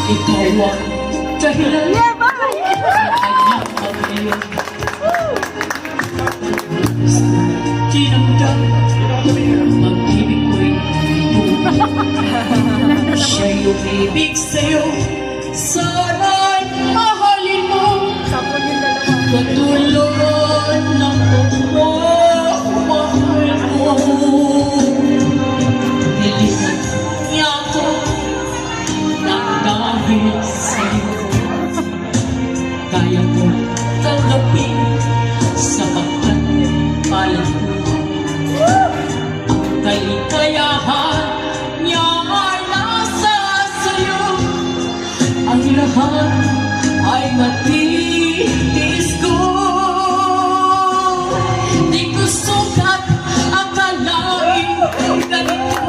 Ikaw ang dahilan sa kanyang paglayon. Tinamdam mag-ibig ko'y buo. Siya'y umibig sa'yo, sana'y mahalin mo. Katulad ng pagmamahal mo. Nilihan niya ako nang dahil sa'yo kaya ko tanggapin sapagkat mahal mo. Ang kaligayahan niya ay nasa sa'yo. Ang lahat ay matitiis ko. Di ko sukat akalain ganito.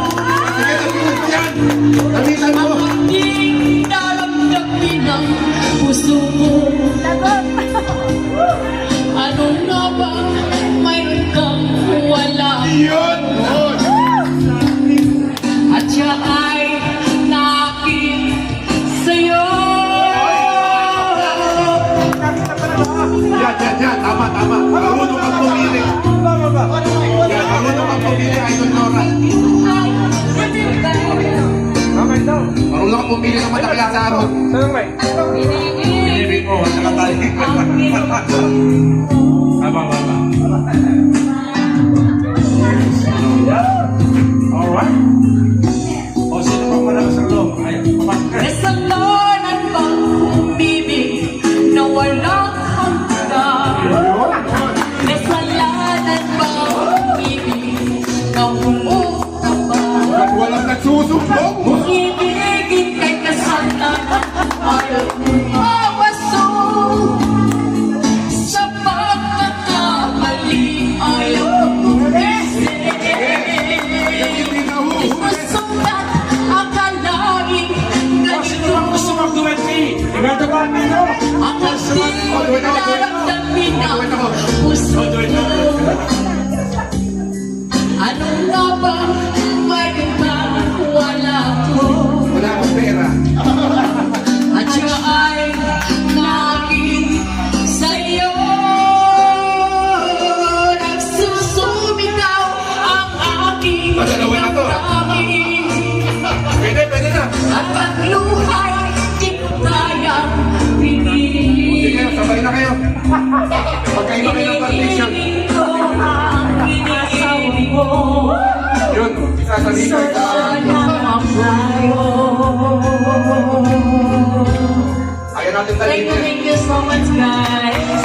Damitan mo! Ang aking daramdamin ng puso mo. Ano nga ba mayroon kang wala? Yun! At siya ay nakakit sa'yo. Yan. Tama. Marunong kang pumili. Yan, marunong kang pumili, Idol Nora. Marunong kang pumili ng madakla sa araw. Pinibig mo, at nakatali. Baba. Alright. O, sino pang malakas ang loob? Ayan, papasok ka. Kasalanan bang umibig na walang hanggan? Kasalanan bang umibig na umuunaman? At walang nagsusumbong. Ibigin kay kasalanan ayaw umawaso. Sa pagkakamali ayaw umisip. Di ko sukat akalain ganito. Ang ating daramdamin ng puso mo. Ano nga ba mayroon kang wala ko? Wala akong pera. At siya ay nakakit sa'yo. Nagsusumikaw ang aking Dalawa na to. damdamin. Pwede na. At ang luhay di ko kayang pinihin. Sige, sabay na kayo. Pagkaiba kayo ng partition. Iniibig ko ang iniibig mo. Yun, isasabihin ko ito. Sana Ayaw natin talin. Thank you so much, guys.